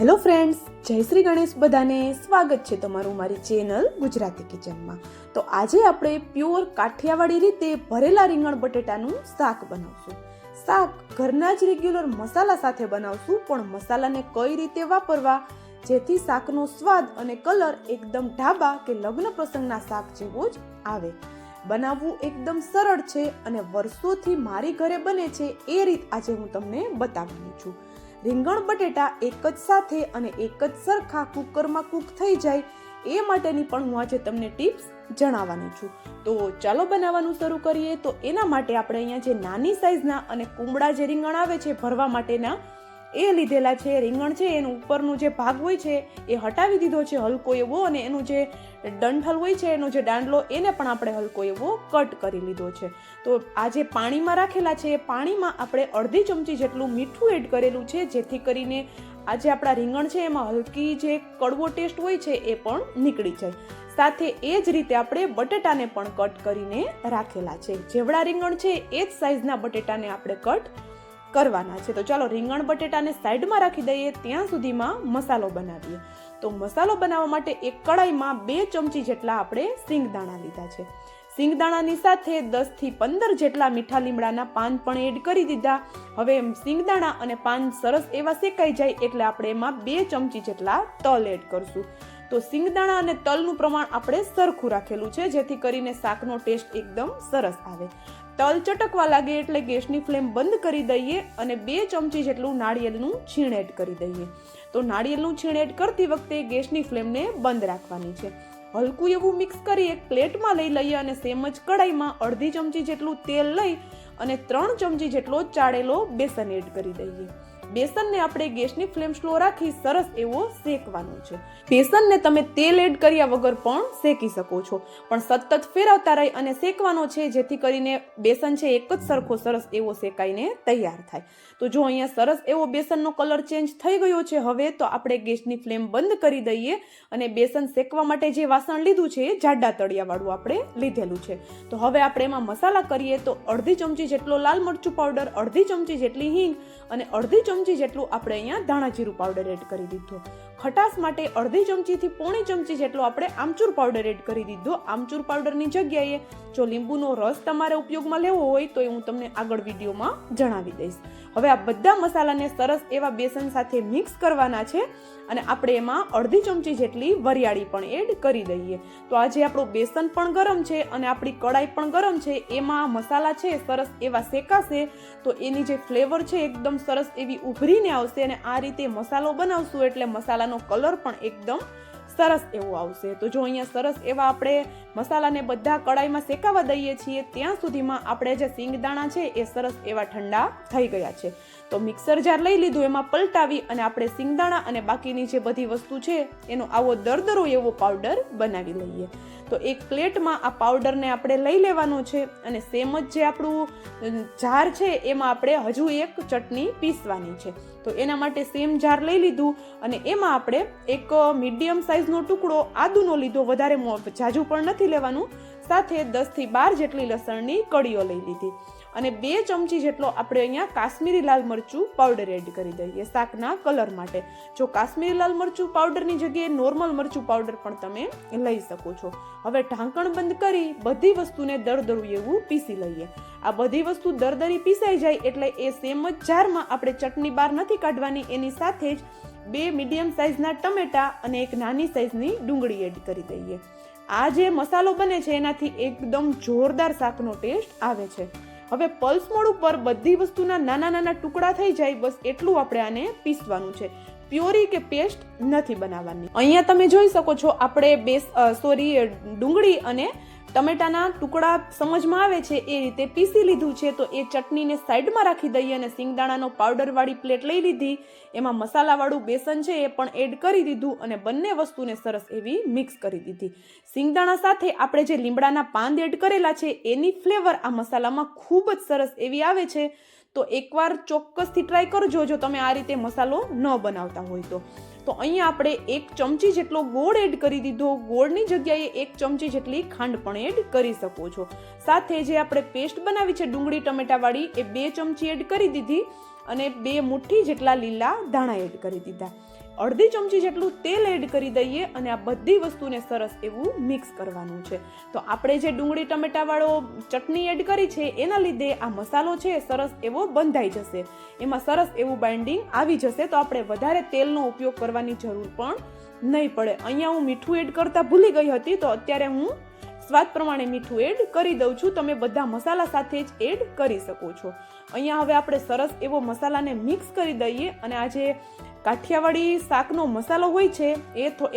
Hello friends, જય શ્રી ગણેશ. બધાને સ્વાગત છે તમારું મારી ચેનલ ગુજરાતી કિચનમાં. તો આજે આપણે પ્યોર કાઠિયાવાડી રીતે ભરેલા રીંગણ બટેટાનું શાક બનાવશું. શાક ઘરના જ રેગ્યુલર મસાલા સાથે બનાવશું, પણ મસાલાને કઈ રીતે વાપરવા જેથી શાકનો સ્વાદ અને કલર એકદમ ઢાબા કે લગ્ન પ્રસંગના શાક જેવો જ આવે. બનાવવું એકદમ સરળ છે અને વર્ષોથી મારી ઘરે બને છે એ રીત આજે હું તમને બતાવવાની છું. રીંગણ બટેટા એક જ સાથે અને એક જ સરખા કુકરમાં કૂક થઈ જાય એ માટેની પણ હું આજે તમને ટિપ્સ જણાવવાની છું. તો ચાલો બનાવવાનું શરૂ કરીએ. તો એના માટે આપણે અહીંયા જે નાની સાઈઝના અને કુમળા જે રીંગણ આવે છે ભરવા માટેના એ લીધેલા છે. રીંગણ છે એનું ઉપરનું જે ભાગ હોય છે એ હટાવી દીધો છે હલકો એવો, અને એનું જે ડંઠલ હોય છે એનો જે દાંડલો એને પણ આપણે હલકો એવો કટ કરી લીધો છે. તો આ જે પાણીમાં રાખેલા છે એ પાણીમાં આપણે અડધી ચમચી જેટલું મીઠું એડ કરેલું છે, જેથી કરીને આ જે આપણા રીંગણ છે એમાં હલકી જે કડવો ટેસ્ટ હોય છે એ પણ નીકળી જાય. સાથે એ જ રીતે આપણે બટેટાને પણ કટ કરીને રાખેલા છે. જેવડા રીંગણ છે એ જ સાઈઝના બટેટાને આપણે કટ કરવાના છે. તો ચાલો રીંગણ બટેટાને સાઈડમાં રાખી દઈએ, ત્યાં સુધીમાં મસાલો બનાવીએ. તો મસાલો બનાવવા માટે એક કડાઈમાં 2 ચમચી જેટલા આપણે સિંગદાણા લીધા છે. સિંગદાણાની સાથે 10 થી 15 જેટલા મીઠા લીમડાના પાન પણ એડ કરી દીધા. હવે સિંગદાણા અને પાન સરસ એવા શેકાઈ જાય એટલે આપણે એમાં 2 ચમચી જેટલા તલ એડ કરશું. તો સિંગદાણા અને તલનું પ્રમાણ આપણે સરખું રાખેલું છે, જેથી કરીને શાકનો ટેસ્ટ એકદમ સરસ આવે. તલ ચટકવા લાગે એટલે ગેસની ફ્લેમ બંધ કરી દઈએ અને 2 ચમચી જેટલું નાળિયેરનું છીણ એડ કરી દઈએ. તો નાળિયેરનું છીણ એડ કરતી વખતે ગેસની ફ્લેમને બંધ રાખવાની છે. હલકું એવું મિક્સ કરી એક પ્લેટમાં લઈ લઈએ અને સેમ જ કડાઈમાં અડધી ચમચી જેટલું તેલ લઈ અને 3 ચમચી જેટલો ચાળેલો બેસન એડ કરી દઈએ. બેસનને આપણે ગેસની ફ્લેમ સ્લો રાખી સરસ એવો શેકવાનો છે. બેસનને તમે તેલ એડ કર્યા વગર પણ શેકી શકો છો, પણ સતત ફેરવતા રહી અને શેકવાનો છે, જેથી કરીને બેસન છે એક જ સરખો સરસ એવો શેકાઈને તૈયાર થાય. તો જો અહીંયા સરસ એવો બેસનનો કલર ચેન્જ થઈ ગયો છે. હવે તો આપણે ગેસની ફ્લેમ બંધ કરી દઈએ અને બેસન શેકવા માટે જે વાસણ લીધું છે એ જાડા તળિયાવાળું આપણે લીધેલું છે. તો હવે આપણે એમાં મસાલા કરીએ. તો અડધી ચમચી જેટલો લાલ મરચું પાવડર, અડધી ચમચી જેટલી હિંગ અને અડધી ચમચી જેટલું આપણે અહીંયા ધાણા જીરું પાવડર એડ કરી દીધો. ખટાશ માટે અડધી ચમચી થી પોણી ચમચી જેટલો આપણે આમચૂર પાવડર એડ કરી દીધો. આમચૂર પાવડરની જગ્યાએ જો લીંબુનો રસ તમારે ઉપયોગમાં લેવો હોય તો એ હું તમને આગળ વિડીયોમાં જણાવી દઈશ. હવે આ બધા મસાલાને સરસ એવા બેસન સાથે મિક્સ કરવાના છે અને આપણે એમાં અડધી ચમચી જેટલી વરિયાળી પણ એડ કરી દઈએ. તો આજે આપણું બેસન પણ ગરમ છે અને આપણી કડાઈ પણ ગરમ છે. એમાં મસાલા છે સરસ એવા શેકાશે તો એની જે ફ્લેવર છે એકદમ સરસ એવી ઉભરીને આવશે, અને આ રીતે મસાલો બનાવશું એટલે મસાલાનો કલર પણ એકદમ સરસ એવો આવશે. તો જો અહીંયા સરસ એવા આપણે મસાલાને બધા કડાઈમાં શેકાવા દઈએ છીએ, ત્યાં સુધીમાં આપણે જે સિંગદાણા છે એ સરસ એવા ઠંડા થઈ ગયા છે. તો મિક્સર જાર લઈ લીધું, એમાં પલટાવી અને આપણે સિંગદાણા અને બાકીની જે બધી વસ્તુ છે એનો આવો દરદરો એવો પાવડર બનાવી લઈએ. તો એક પ્લેટમાં આ પાવડરને આપણે લઈ લેવાનો છે અને સેમ જ જે આપણું જાર છે એમાં આપણે હજુ એક ચટણી પીસવાની છે. તો એના માટે સેમ જાર લઈ લીધું અને એમાં આપણે એક મીડિયમ સાઈઝનો ટુકડો આદુનો લીધો, વધારે જાજુ પણ નથી લેવાનું. સાથે 10 થી 12 જેટલી લસણની કળીઓ લઈ લીધી અને 2 ચમચી જેટલો આપણે અહીંયા કાશ્મીરી લાલ મરચું પાવડર એડ કરી દઈએ શાકના કલર માટે. જો કાશ્મીરી લાલ મરચું પાવડરની જગ્યાએ નોર્મલ મરચું પાવડર પણ તમે લઈ શકો છો. હવે ઢાંકણ બંધ કરી બધી વસ્તુને દરદરું એવું પીસી લઈએ. આ બધી વસ્તુ દરદરી પીસાઈ જાય એટલે એ સેમ જ જારમાં આપણે ચટણી બહાર નથી કાઢવાની, એની સાથે જ 2 મીડિયમ સાઈઝના ટમેટા અને એક નાની સાઈઝની ડુંગળી એડ કરી દઈએ. આ જે મસાલો બને છે એનાથી એકદમ જોરદાર શાકનો ટેસ્ટ આવે છે. હવે પલ્સ મોડ ઉપર બધી વસ્તુના નાના નાના ટુકડા થઈ જાય, બસ એટલું આપણે આને પીસવાનું છે. પ્યોરી કે પેસ્ટ નથી બનાવવાની. અહીંયા તમે જોઈ શકો છો આપણે ડુંગળી અને ટમેટાના ટુકડા સમજમાં આવે છે એ રીતે પીસી લીધું છે. તો એ ચટણીને સાઈડમાં રાખી દઈએ અને સિંગદાણાનો પાવડર વાળી પ્લેટ લઈ લીધી, એમાં મસાલાવાળું બેસન છે એ પણ એડ કરી દીધું અને બંને વસ્તુને સરસ એવી મિક્સ કરી દીધી. સિંગદાણા સાથે આપણે જે લીમડાના પાન એડ કરેલા છે એની ફ્લેવર આ મસાલામાં ખૂબ જ સરસ એવી આવે છે. તો એકવાર ચોક્કસથી ટ્રાય કરજો જો તમે આ રીતે મસાલો ન બનાવતા હોય તો. તો અહીંયા આપણે 1 ચમચી જેટલો ગોળ એડ કરી દીધો. ગોળની જગ્યાએ 1 ચમચી જેટલી ખાંડ પણ એડ કરી શકો છો. સાથે જે આપણે પેસ્ટ બનાવી છે ડુંગળી ટમેટા વાળી એ 2 ચમચી એડ કરી દીધી અને 2 મુઠ્ઠી જેટલા લીલા ધાણા એડ કરી દીધા. અડધી ચમચી જેટલું તેલ એડ કરી દઈએ અને આ બધી વસ્તુને સરસ એવું મિક્સ કરવાનું છે. તો આપણે જે ડુંગળી ટમેટા વાળો ચટણી એડ કરી છે એના લીધે આ મસાલો છે સરસ એવો બંધાઈ જશે, એમાં સરસ એવું બાઇન્ડિંગ આવી જશે. તો આપણે વધારે તેલનો ઉપયોગ કરવાની જરૂર પણ નહીં પડે. અહીંયા હું મીઠું એડ કરતા ભૂલી ગઈ હતી, તો અત્યારે હું સ્વાદ પ્રમાણે મીઠું એડ કરી દઉં છું. તમે બધા મસાલા સાથે જ એડ કરી શકો છો. અહીંયા હવે આપણે સરસ એવો મસાલાને મિક્સ કરી દઈએ અને આ જે કાઠિયાવાડી શાકનો મસાલો હોય છે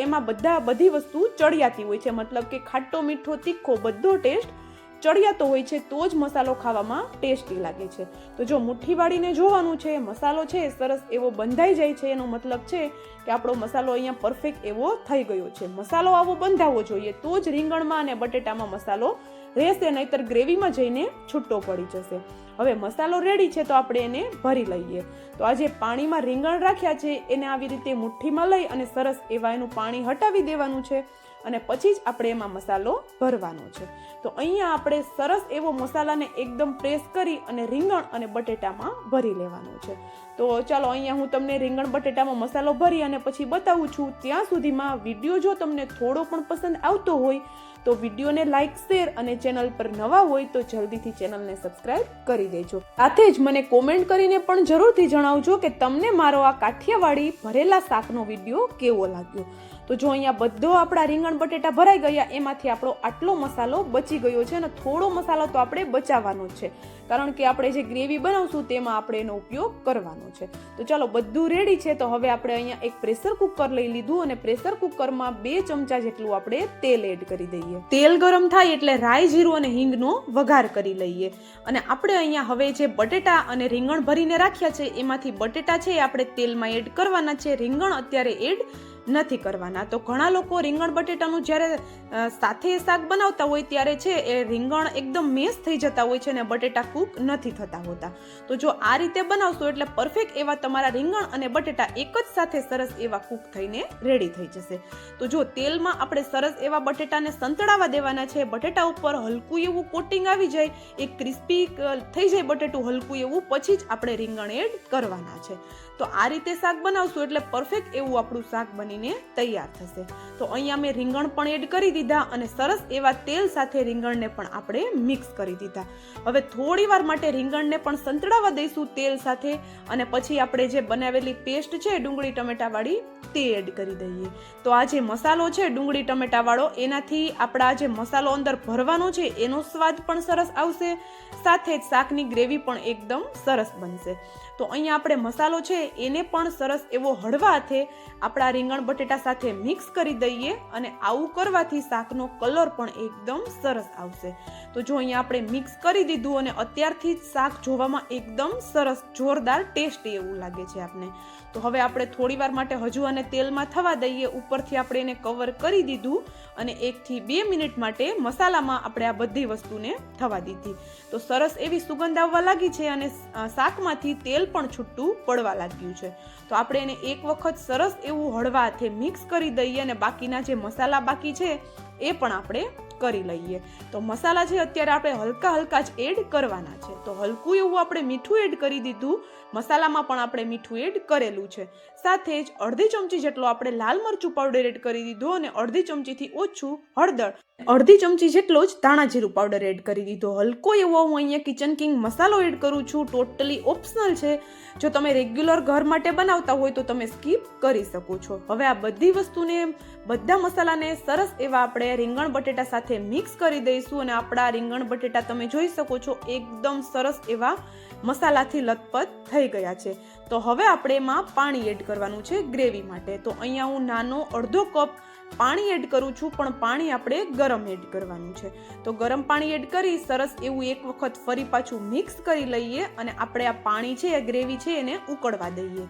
એમાં બધી વસ્તુ ચડિયાતી હોય છે, મતલબ કે ખાટો મીઠો તીખો બધો ટેસ્ટ ચડિયાતો હોય છે, તો જ મસાલો ખાવામાં ટેસ્ટી લાગે છે. તો જો મુઠ્ઠી વાળીને જોવાનું છે, મસાલો છે સરસ એવો બંધાઈ જાય છે, એનો મતલબ છે કે આપણો મસાલો અહીંયા પરફેક્ટ એવો થઈ ગયો છે. મસાલો આવો બંધાવવો જોઈએ તો જ રીંગણમાં અને બટેટામાં મસાલો રહેશે, નહીતર ગ્રેવીમાં જઈને છૂટો પડી જશે. હવે મસાલો રેડી છે તો આપણે એને ભરી લઈએ. તો આ જે પાણીમાં રીંગણ રાખ્યા છે એને આવી રીતે મુઠ્ઠીમાં લઈ અને સરસ એવા એનું પાણી હટાવી દેવાનું છે અને પછી જ આપણે એમાં મસાલો ભરવાનો છે. તો અહીંયા આપણે સરસ એવો મસાલાને એકદમ પ્રેસ કરી અને રીંગણ અને બટેટામાં ભરી લેવાનો છે. તો ચાલો અહીંયા હું તમને રીંગણ બટેટામાં મસાલો ભરી અને પછી બતાવું છું. ત્યાં સુધીમાં વિડીયો જો તમને થોડો પણ પસંદ આવતો હોય તો વિડીયોને લાઇક, શેર અને ચેનલ પર નવા હોય તો જલ્દીથી ચેનલને સબસ્ક્રાઇબ કરી દેજો. સાથે જ મને કોમેન્ટ કરીને પણ જરૂરથી જણાવજો કે તમને મારો આ કાઠિયાવાડી ભરેલા શાકનો વિડીયો કેવો લાગ્યો. તો જો અહીંયા બધો આપણા રીંગણ બટેટા ભરાઈ ગયા, એમાંથી આપણો આટલો મસાલો બચી ગયો છે અને થોડો મસાલો તો આપણે બચાવવાનો જ છે, કારણ કે આપણે જે ગ્રેવી બનાવશું તેમાં આપણે એનો ઉપયોગ કરવાનો છે. તો ચાલો બધું રેડી છે. તો હવે આપણે અહીંયા એક પ્રેશર કુકર લઈ લીધું અને પ્રેશર કુકરમાં 2 ચમચા જેટલું આપણે તેલ એડ કરી દઈએ. તેલ ગરમ થાય એટલે રાઈ, જીરું અને હિંગનો વઘાર કરી લઈએ. અને આપણે અહીંયા હવે જે બટેટા અને રીંગણ ભરીને રાખ્યા છે એમાંથી બટેટા છે આપણે તેલમાં એડ કરવાના છે, રીંગણ અત્યારે એડ નથી કરવાના. તો ઘણા લોકો રીંગણ બટેટાનું જ્યારે સાથે શાક બનાવતા હોય ત્યારે છે એ રીંગણ એકદમ મેશ થઈ જતા હોય છે અને બટેટા કૂક નથી થતા હોતા. તો જો આ રીતે બનાવશો એટલે પરફેક્ટ એવા તમારા રીંગણ અને બટેટા એક જ સાથે સરસ એવા કૂક થઈને રેડી થઈ જશે. તો જો તેલમાં આપણે સરસ એવા બટેટાને સંતળાવા દેવાના છે. બટેટા ઉપર હલકું એવું કોટિંગ આવી જાય, એક ક્રિસ્પી થઈ જાય બટેટું હલકું એવું, પછી જ આપણે રીંગણ એડ કરવાના છે. તો આ રીતે શાક બનાવશું એટલે પરફેક્ટ એવું આપણું શાક બનીને તૈયાર થશે. તો અહીંયા મેં રીંગણ પણ એડ કરી દીધા અને સરસ એવા તેલ સાથે રીંગણને પણ આપણે મિક્સ કરી દીધા. હવે થોડી વાર માટે રીંગણને પણ સંતળાવા દઈશું તેલ સાથે અને પછી આપણે જે બનાવેલી પેસ્ટ છે ડુંગળી ટમેટા વાળી તે એડ કરી દઈએ. તો આ જે મસાલો છે ડુંગળી ટમેટા વાળો, એનાથી આપણા જે મસાલો અંદર ભરવાનો છે એનો સ્વાદ પણ સરસ આવશે, સાથે જ શાકની ગ્રેવી પણ એકદમ સરસ બનશે. તો અહીંયા આપણે મસાલો છે એને પણ સરસ એવો હળવા હાથે આપણા રીંગણ બટેટા સાથે મિક્સ કરી દઈએ અને આવું કરવાથી શાકનો કલર પણ એકદમ સરસ આવશે. તો જો અહીંયા આપણે મિક્સ કરી દીધું અને અત્યારથી જ શાક જોવામાં એકદમ સરસ જોરદાર ટેસ્ટી એવું લાગે છે આપને. તો હવે આપણે થોડી વાર માટે હજુ આને તેલમાં થવા દઈએ. ઉપરથી આપણે એને કવર કરી દીધું અને 1 થી 2 મિનિટ માટે મસાલામાં આપણે આ બધી વસ્તુને થવા દીધી. તો સરસ એવી સુગંધ આવવા લાગી છે અને શાકમાંથી તેલ પણ છૂટું પડવા લાગ્યું છે. તો આપણે એને એક વખત સરસ એવું હળવા હાથે મિક્સ કરી દઈએ અને બાકીના જે મસાલા બાકી છે એ પણ આપણે કરી લઈએ. તો મસાલા છે અત્યારે આપણે હલકા જ એડ કરવાના છે. તો હલકું એવું આપણે મીઠું એડ કરી દીધું, મસાલામાં પણ આપણે મીઠું એડ કરેલું છે. સાથે જ અડધી ચમચી જેટલો આપણે લાલ મરચું પાવડર એડ કરી દીધો અને અડધી ચમચીથી ઓછું હળદર, અડધી ચમચી જેટલો જ ધાણા જીરું પાવડર એડ કરી દીધો. હલકો એવો હું અહીંયા કિચન કિંગ મસાલો એડ કરું છું, ટોટલી ઓપ્શનલ છે. જો તમે રેગ્યુલર ઘર માટે બનાવતા હોય તો તમે સ્કીપ કરી શકો છો. હવે આ બધી વસ્તુને, બધા મસાલાને સરસ એવા આપણે રીંગણ બટેટા સાથે મિક્સ કરી દઈશું અને આપણા રીંગણ બટેટા તમે જોઈ શકો છો એકદમ સરસ એવા મસાલાથી લથપથ થઈ ગયા છે. તો હવે આપણે એમાં પાણી એડ કરવાનું છે ગ્રેવી માટે. તો અહીંયા હું નાનો અડધો કપ પાણી એડ કરું છું, પણ પાણી આપણે ગરમ એડ કરવાનું છે. તો ગરમ પાણી એડ કરી સરસ એવું એક વખત ફરી પાછું મિક્સ કરી લઈએ અને આપણે આ પાણી છે, ગ્રેવી છે એને ઉકળવા દઈએ.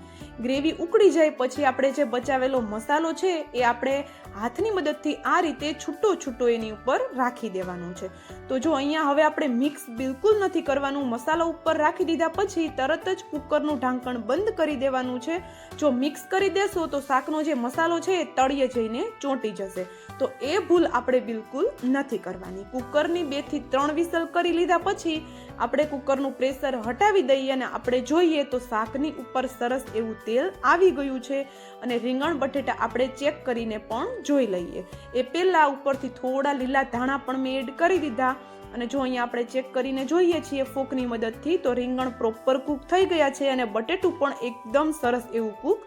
ગ્રેવી ઉકળી જાય પછી આપણે જે બચાવેલો મસાલો છે એ આપણે હાથની મદદથી આ રીતે છૂટો એની ઉપર રાખી દેવાનો છે. તો જો અહીંયા હવે આપણે મિક્સ બિલકુલ નથી કરવાનું. મસાલો ઉપર રાખી દીધા પછી તરત જ કુકરનું ઢાંકણ બંધ કરી દેવાનું છે. જો મિક્સ કરી દેશો તો શાકનો જે મસાલો છે એ તળિયે જઈને ચોંટી જશે. તો એ ભૂલ આપણે બિલકુલ નથી કરવાની. કુકરની 2 થી 3 વિસલ કરી લીધા પછી આપણે કુકરનું પ્રેશર હટાવી દઈએ અને આપણે જોઈએ તો શાકની ઉપર સરસ એવું તેલ આવી ગયું છે. અને રીંગણ બટેટા આપણે ચેક કરીને પણ જોઈ લઈએ. એ પહેલાં ઉપરથી થોડા લીલા ધાણા પણ મેં એડ કરી દીધા. અને જો અહીંયા આપણે ચેક કરીને જોઈએ છીએ ફોકની મદદથી તો રીંગણ પ્રોપર કૂક થઈ ગયા છે અને બટેટું પણ એકદમ સરસ એવું કૂક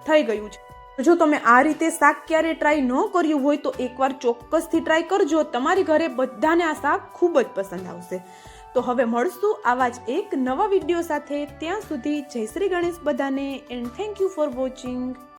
થઈ ગયું છે. જો તમે આ રીતે શાક ક્યારે ટ્રાય ન કર્યું હોય તો એકવાર ચોક્કસથી ટ્રાય કરજો. તમારી ઘરે બધાને આ શાક ખૂબ જ પસંદ આવશે. તો હવે મળશું આવા જ એક નવા વિડીયો સાથે. ત્યાં સુધી જય શ્રી ગણેશ બધાને and thank you for watching.